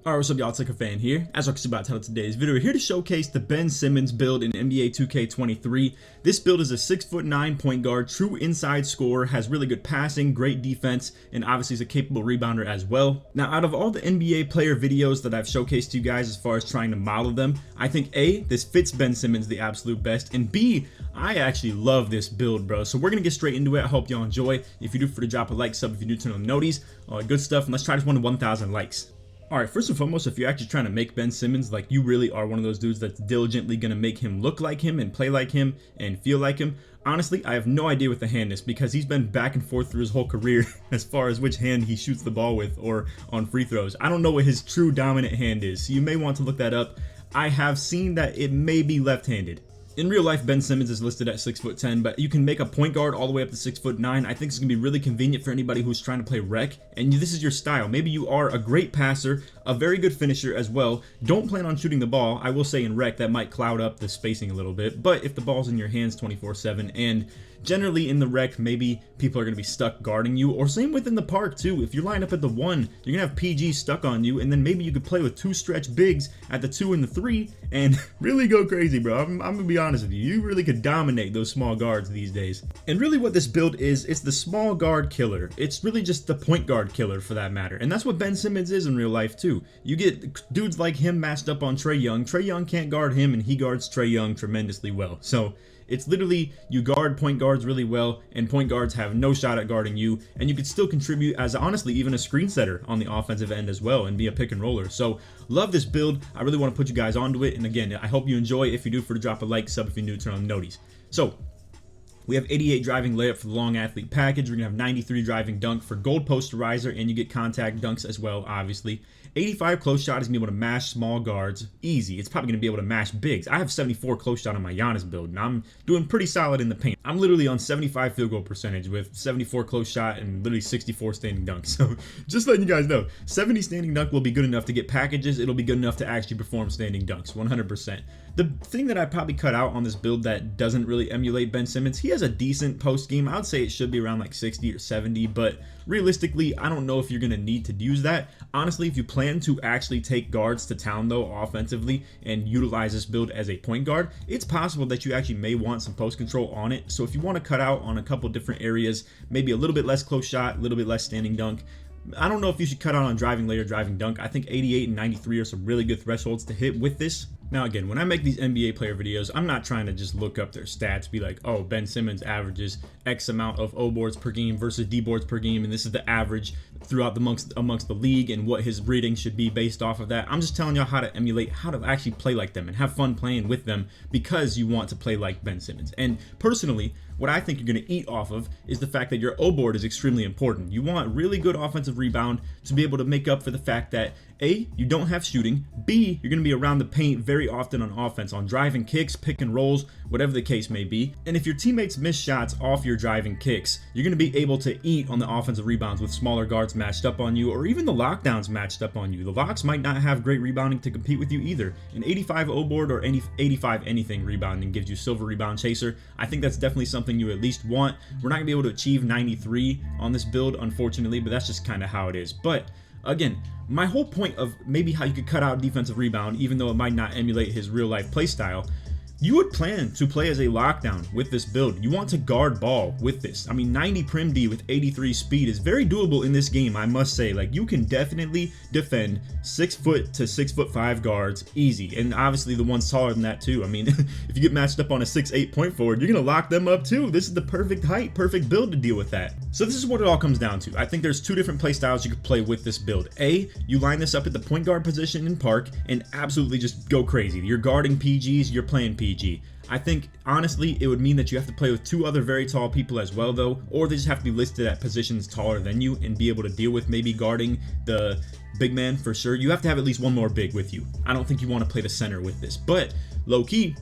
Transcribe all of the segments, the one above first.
Alright, what's up y'all, LakerFan here. As I was about to tell today's video, we're here to showcase the Ben Simmons build in NBA 2K23. This build is a 6'9" point guard, true inside scorer, has really good passing, great defense, and obviously is a capable rebounder as well. Now, out of all the NBA player videos that I've showcased to you guys as far as trying to model them, I think A, this fits Ben Simmons the absolute best, and B, I actually love this build, bro. So we're gonna get straight into it. I hope y'all enjoy. If you do, for to drop a like, sub if you do, turn on the noties, all that good stuff, and let's try this one to 1,000 likes. Alright, first and foremost, if you're actually trying to make Ben Simmons, like you really are one of those dudes that's diligently going to make him look like him and play like him and feel like him, honestly, I have no idea what the hand is because he's been back and forth through his whole career as far as which hand he shoots the ball with or on free throws. I don't know what his true dominant hand is, so you may want to look that up. I have seen that it may be left-handed. In real life, Ben Simmons is listed at 6'10", but you can make a point guard all the way up to 6'9". I think it's going to be really convenient for anybody who's trying to play rec, and this is your style. Maybe you are a great passer, a very good finisher as well. Don't plan on shooting the ball. I will say in rec that might cloud up the spacing a little bit, but if the ball's in your hands 24/7, and generally in the rec, maybe people are going to be stuck guarding you, or same within the park too. If you're lined up at the 1, you're going to have PG stuck on you, and then maybe you could play with 2 stretch bigs at the 2 and the 3 and really go crazy, bro. I'm going to be honest with you. You really could dominate those small guards these days. And really what this build is, it's the small guard killer. It's really just the point guard killer for that matter. And that's what Ben Simmons is in real life too. You get dudes like him matched up on Trae Young. Trae Young can't guard him, and he guards Trae Young tremendously well. So it's literally you guard point guards really well, and point guards have no shot at guarding you, and you could still contribute as honestly even a screen setter on the offensive end as well and be a pick and roller. So love this build. I really want to put you guys onto it, and again, I hope you enjoy. If you do, for to drop a like, sub if you're new, turn on the noties. So we have 88 driving layup for the long athlete package. We're gonna have 93 driving dunk for gold posterizer, and you get contact dunks as well, obviously. 85 close shot is gonna be able to mash small guards easy. It's probably gonna be able to mash bigs. I have 74 close shot on my Giannis build, and I'm doing pretty solid in the paint. I'm literally on 75 field goal percentage with 74 close shot and literally 64 standing dunks. So just letting you guys know, 70 standing dunk will be good enough to get packages. It'll be good enough to actually perform standing dunks, 100%. The thing that I probably cut out on this build that doesn't really emulate Ben Simmons, he has a decent post game. I would say it should be around like 60 or 70, but realistically, I don't know if you're going to need to use that. Honestly, if you plan to actually take guards to town though offensively and utilize this build as a point guard, it's possible that you actually may want some post control on it. So if you want to cut out on a couple different areas, maybe a little bit less close shot, a little bit less standing dunk, I don't know if you should cut out on driving lay or driving dunk. I think 88 and 93 are some really good thresholds to hit with this. Now again, when I make these NBA player videos, I'm not trying to just look up their stats, be like, oh, Ben Simmons averages X amount of O boards per game versus D boards per game, and this is the average throughout amongst the league and what his rating should be based off of that. I'm just telling y'all how to emulate, how to actually play like them and have fun playing with them because you want to play like Ben Simmons. And personally, what I think you're going to eat off of is the fact that your O board is extremely important. You want really good offensive rebound to be able to make up for the fact that A, you don't have shooting, B, you're going to be around the paint very often on offense, on driving kicks, pick and rolls, whatever the case may be. And if your teammates miss shots off your driving kicks, you're going to be able to eat on the offensive rebounds with smaller guards matched up on you, or even the lockdowns matched up on you. The locks might not have great rebounding to compete with you either. An 85 O board or any 85 anything rebounding gives you silver rebound chaser. I think that's definitely something you at least want. We're not going to be able to achieve 93 on this build, unfortunately, but that's just kind of how it is. But again, my whole point of maybe how you could cut out defensive rebound, even though it might not emulate his real life play style, you would plan to play as a lockdown with this build. You want to guard ball with this. I mean, 90 prim D with 83 speed is very doable in this game, I must say. Like, you can definitely defend 6 foot to 6'5" guards easy, and obviously the ones taller than that too. I mean, if you get matched up on a 6'8" point forward, you're gonna lock them up too. This is the perfect height, perfect build to deal with that. So this is what it all comes down to. I think there's 2 different play styles you could play with this build. A, you line this up at the point guard position in park and absolutely just go crazy. You're guarding PGs, you're playing PG. I think honestly it would mean that you have to play with 2 other very tall people as well though, or they just have to be listed at positions taller than you and be able to deal with maybe guarding the big man for sure. You have to have at least 1 more big with you. I don't think you want to play the center with this, but low key,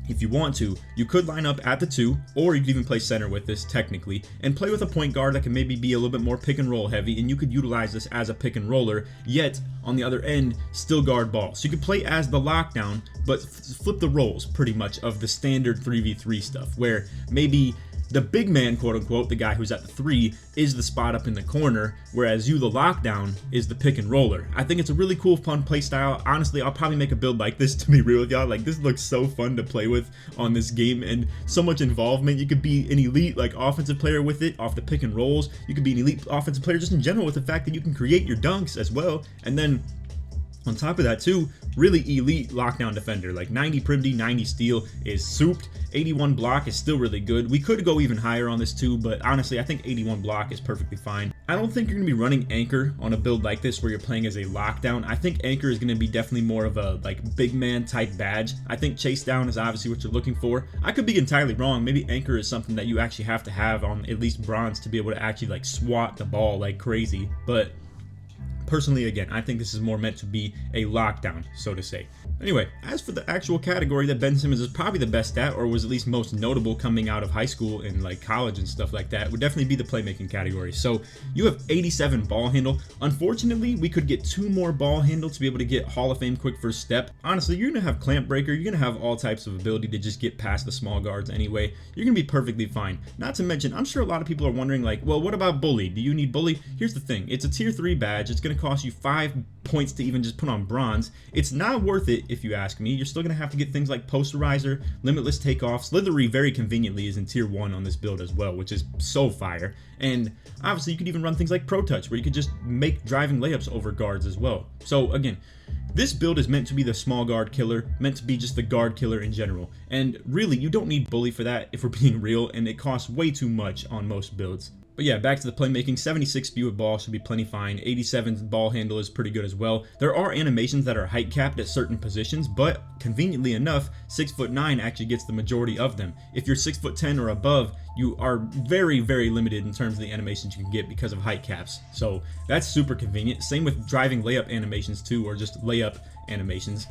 if you want to, you could line up at the 2, or you could even play center with this technically, and play with a point guard that can maybe be a little bit more pick and roll heavy, and you could utilize this as a pick and roller, yet on the other end, still guard ball. So you could play as the lockdown, but flip the roles pretty much of the standard 3v3 stuff, where maybe the big man, quote unquote, the guy who's at the 3, is the spot up in the corner, whereas you, the lockdown, is the pick and roller. I think it's a really cool, fun play style. Honestly, I'll probably make a build like this, to be real with y'all. Like, this looks so fun to play with on this game, and so much involvement. You could be an elite, like, offensive player with it off the pick and rolls. You could be an elite offensive player just in general with the fact that you can create your dunks as well. And then on top of that too, really elite lockdown defender. Like 90 prim D, 90 steal is souped. 81 block is still really good. We could go even higher on this too, but honestly, I think 81 block is perfectly fine. I don't think you're going to be running anchor on a build like this where you're playing as a lockdown. I think anchor is going to be definitely more of a like big man type badge. I think chase down is obviously what you're looking for. I could be entirely wrong. Maybe anchor is something that you actually have to have on at least bronze to be able to actually like swat the ball like crazy. But personally, again, I think this is more meant to be a lockdown, so to say. Anyway, as for the actual category that Ben Simmons is probably the best at, or was at least most notable coming out of high school and like college and stuff like that, would definitely be the playmaking category. So you have 87 ball handle. Unfortunately, we could get 2 more ball handle to be able to get Hall of Fame quick first step. Honestly, you're gonna have clamp breaker. You're gonna have all types of ability to just get past the small guards anyway. You're gonna be perfectly fine. Not to mention, I'm sure a lot of people are wondering like, well, what about bully? Do you need bully? Here's the thing. It's a tier 3 badge. It's gonna cost you 5 points to even just put on bronze. It's not worth it if you ask me. You're still gonna have to get things like posterizer, limitless takeoff. Slithery very conveniently is in tier 1 on this build as well, which is so fire. And obviously you could even run things like pro touch where you could just make driving layups over guards as well. So again, this build is meant to be the small guard killer, meant to be just the guard killer in general. And really, you don't need bully for that if we're being real, and it costs way too much on most builds. But yeah, back to the playmaking. 76 speed with ball should be plenty fine. 87 ball handle is pretty good as well. There are animations that are height capped at certain positions, but conveniently enough, 6'9" actually gets the majority of them. If you're 6'10" or above, you are very, very limited in terms of the animations you can get because of height caps. So that's super convenient. Same with driving layup animations too, or just layup animations.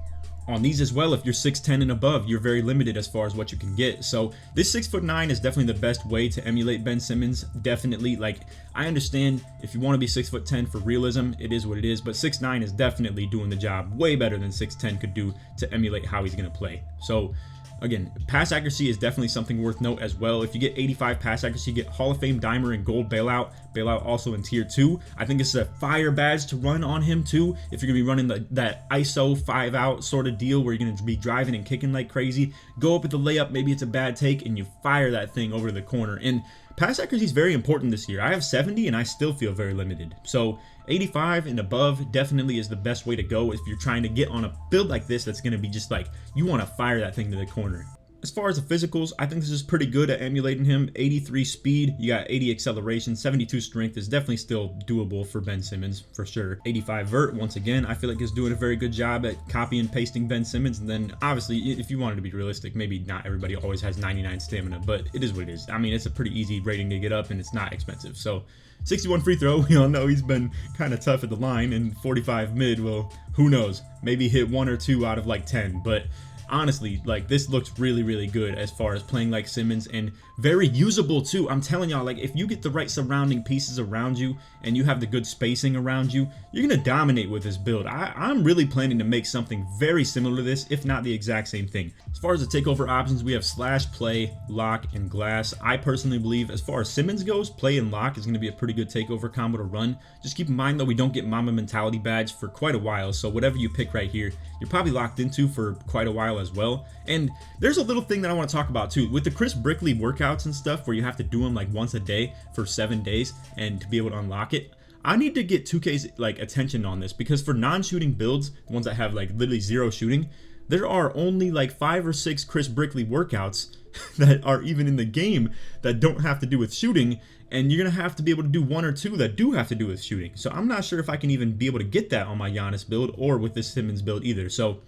On these as well, if you're 6'10" and above, you're very limited as far as what you can get. So this 6'9" is definitely the best way to emulate Ben Simmons. Definitely, like, I understand if you want to be 6'10" for realism, it is what it is, but 6'9" is definitely doing the job way better than 6'10" could do to emulate how he's going to play. So again, pass accuracy is definitely something worth note as well. If you get 85 pass accuracy, you get Hall of Fame Dimer and Gold Bailout. Bailout also in tier 2. I think it's a fire badge to run on him too. If you're going to be running that ISO 5 out sort of deal where you're going to be driving and kicking like crazy, go up with the layup, maybe it's a bad take, and you fire that thing over to the corner. And pass accuracy is very important this year. I have 70 and I still feel very limited. So 85 and above definitely is the best way to go if you're trying to get on a build like this that's going to be just like, you want to fire that thing to the corner. As far as the physicals, I think this is pretty good at emulating him. 83 speed, you got 80 acceleration, 72 strength is definitely still doable for Ben Simmons, for sure. 85 vert, once again, I feel like he's doing a very good job at copy and pasting Ben Simmons. And then obviously, if you wanted to be realistic, maybe not everybody always has 99 stamina, but it is what it is. I mean, it's a pretty easy rating to get up and it's not expensive. So 61 free throw, we all know he's been kind of tough at the line, and 45 mid, well, who knows? Maybe hit 1 or 2 out of like 10, but honestly, like, this looks really, really good as far as playing like Simmons, and very usable too. I'm telling y'all, like, if you get the right surrounding pieces around you and you have the good spacing around you, you're gonna dominate with this build. I'm really planning to make something very similar to this, if not the exact same thing. As far as the takeover options, we have slash, play, lock, and glass. I personally believe as far as Simmons goes, play and lock is gonna be a pretty good takeover combo to run. Just keep in mind though, we don't get Mamba Mentality badge for quite a while, so whatever you pick right here, you're probably locked into for quite a while as well. And there's a little thing that I want to talk about too with the Chris Brickley workouts and stuff where you have to do them like once a day for 7 days and to be able to unlock it. I need to get 2K's like attention on this, because for non-shooting builds, the ones that have like literally 0 shooting, there are only like 5 or 6 Chris Brickley workouts that are even in the game that don't have to do with shooting, and you're gonna have to be able to do 1 or 2 that do have to do with shooting. So I'm not sure if I can even be able to get that on my Giannis build or with this Simmons build either. So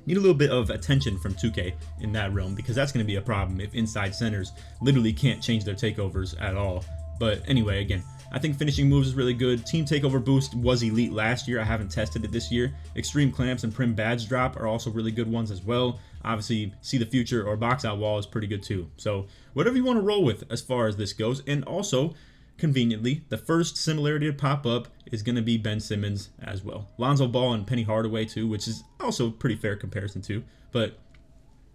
need a little bit of attention from 2K in that realm, because that's going to be a problem if inside centers literally can't change their takeovers at all. But anyway, again, I think finishing moves is really good. Team takeover boost was elite last year. I haven't tested it this year. Extreme clamps and prim badge drop are also really good ones as well. Obviously, see the future or box out wall is pretty good too. So whatever you want to roll with as far as this goes. And also, conveniently, the first similarity to pop up is going to be Ben Simmons as well. Lonzo Ball and Penny Hardaway too, which is also a pretty fair comparison too. But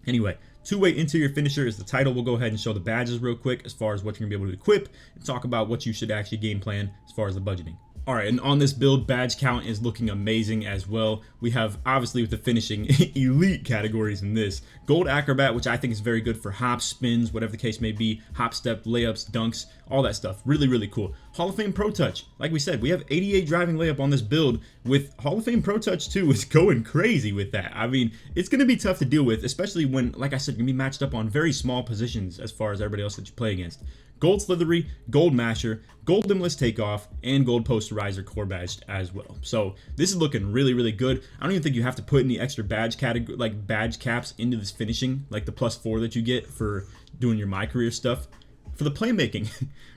Anyway, two-way interior finisher is the title. We'll go ahead and show the badges real quick as far as what you're gonna be able to equip and talk about what you should actually game plan as far as the budgeting. All right, and on this build, badge count is looking amazing as well. We have, obviously, with the finishing, elite categories in this. Gold Acrobat, which I think is very good for hops, spins, whatever the case may be, hop step, layups, dunks, all that stuff. Really, really cool. Hall of Fame Pro Touch. Like we said, we have 88 driving layup on this build with Hall of Fame Pro Touch 2 is going crazy with that. I mean, it's going to be tough to deal with, especially when, like I said, you're going to be matched up on very small positions as far as everybody else that you play against. Gold Slithery, Gold Masher, Gold Limitless Takeoff, and Gold Posterizer core badged as well. So this is looking really, really good. I don't even think you have to put any extra badge category, like badge caps into this finishing, like the +4 that you get for doing your My Career stuff. For the playmaking,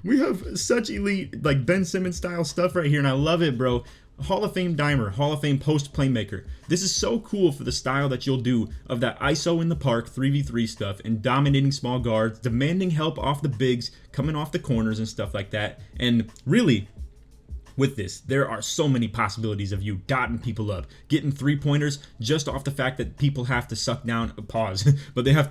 we have such elite, like Ben Simmons style stuff right here, and I love it, bro. Hall of Fame dimer, Hall of Fame post playmaker. This is so cool for the style that you'll do of that ISO in the park 3v3 stuff and dominating small guards, demanding help off the bigs, coming off the corners and stuff like that. And really, with this, there are so many possibilities of you dotting people up, getting 3-pointers just off the fact that people have to suck down, pause, but they have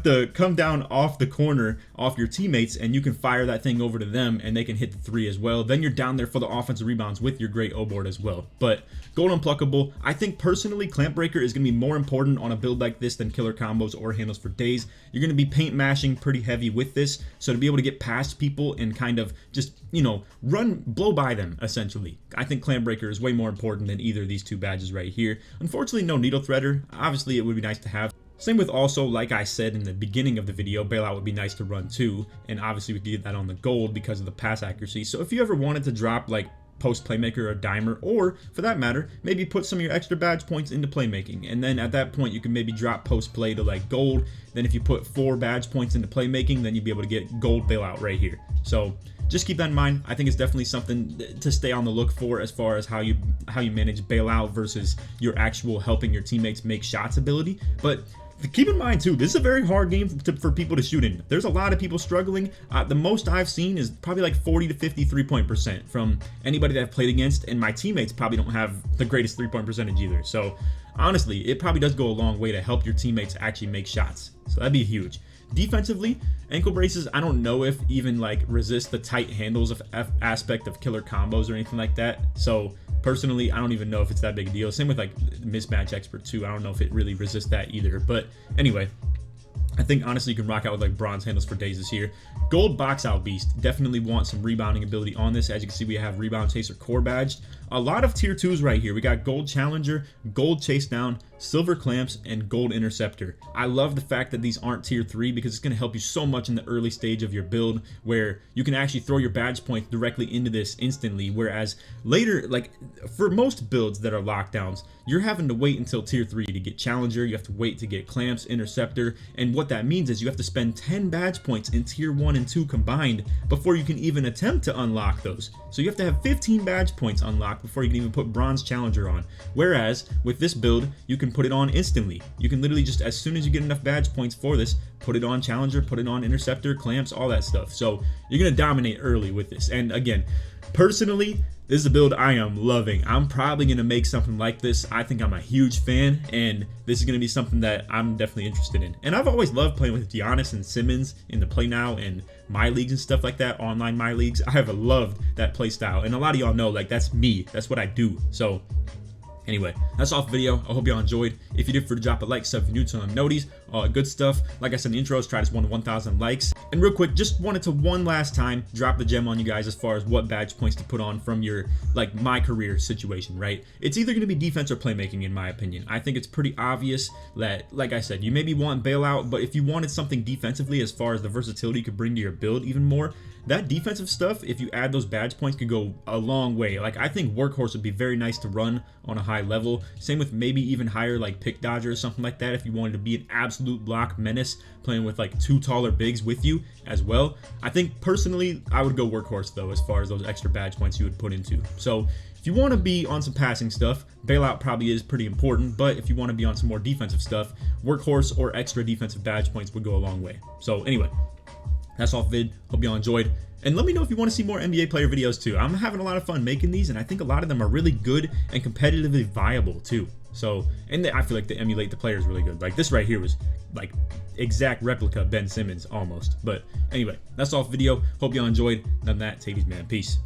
to come down off the corner off your teammates, and you can fire that thing over to them and they can hit the 3 as well. Then you're down there for the offensive rebounds with your great O-board as well. But Gold Unpluckable, I think personally Clamp Breaker is going to be more important on a build like this than killer combos or handles for days. You're going to be paint mashing pretty heavy with this, so to be able to get past people and kind of just, you know, blow by them essentially. I think Clamp Breaker is way more important than either of these two badges right here. Unfortunately, no Needle Threader. Obviously, it would be nice to have. Same with also, like I said in the beginning of the video, Bailout would be nice to run too, and obviously we could get that on the gold because of the pass accuracy. So if you ever wanted to drop like post playmaker or dimer, or for that matter, maybe put some of your extra badge points into playmaking, and then at that point you can maybe drop post play to like gold. Then if you put 4 badge points into playmaking, then you'd be able to get gold Bailout right here. So just keep that in mind. I think it's definitely something to stay on the look for as far as how you manage Bailout versus your actual helping your teammates make shots ability. But keep in mind too, this is a very hard game for people to shoot in. There's a lot of people struggling. The most I've seen is probably like 40 to 50 3-point percent from anybody that I've played against, and my teammates probably don't have the greatest 3-point percentage either. So honestly, it probably does go a long way to help your teammates actually make shots. So that'd be huge. Defensively, ankle braces, I don't know if even like resist the tight handles of aspect of killer combos or anything like that. So personally, I don't even know if it's that big a deal. Same with like mismatch expert too. I don't know if it really resists that either. But anyway, I think honestly you can rock out with like bronze handles for days this year. Gold box out beast, definitely want some rebounding ability on this. As you can see, we have rebound chaser core badged. A lot of tier 2s right here. We got gold challenger, gold chase down, silver clamps, and gold interceptor. I love the fact that these aren't tier 3 because it's going to help you so much in the early stage of your build where you can actually throw your badge points directly into this instantly, whereas later, like for most builds that are lockdowns, you're having to wait until tier 3 to get challenger. You have to wait to get clamps, interceptor, and what that means is you have to spend 10 badge points in tier 1 and 2 combined before you can even attempt to unlock those. So you have to have 15 badge points unlocked before you can even put bronze challenger on. Whereas with this build, you can put it on instantly. You can literally just, as soon as you get enough badge points for this, put it on challenger, put it on interceptor, clamps, all that stuff. So you're gonna dominate early with this. And again, personally, this is a build I am loving. I'm probably gonna make something like this. I think I'm a huge fan, and this is gonna be something that I'm definitely interested in. And I've always loved playing with Giannis and Simmons in the Play Now and My Leagues and stuff like that, online My Leagues. I have loved that play style, and a lot of y'all know, like, that's me. That's what I do. So anyway, that's all for the video. I hope y'all enjoyed. If you did, for to drop a like, sub if you're new to them noties, all good stuff. Like I said in the intros, try this one to 1,000 likes. And real quick, just wanted to one last time drop the gem on you guys as far as what badge points to put on from your like My Career situation, right? It's either going to be defense or playmaking, in my opinion. I think it's pretty obvious that, like I said, you maybe want Bailout, but if you wanted something defensively as far as the versatility you could bring to your build even more, that defensive stuff, if you add those badge points, could go a long way. Like, I think Workhorse would be very nice to run on a high level. Same with maybe even higher, like Pick Dodger or something like that, if you wanted to be an absolute block menace, playing with like 2 taller bigs with you as well. I think personally, I would go Workhorse though, as far as those extra badge points you would put into. So if you want to be on some passing stuff, Bailout probably is pretty important, but if you want to be on some more defensive stuff, Workhorse or extra defensive badge points would go a long way. So anyway, That's all vid. Hope y'all enjoyed. And let me know if you want to see more NBA player videos too. I'm having a lot of fun making these, and I think a lot of them are really good and competitively viable too. So, and I feel like they emulate the players really good. Like this right here was like exact replica Ben Simmons almost. But anyway, that's all for the video. Hope y'all enjoyed. Other than that, take these, man. Peace.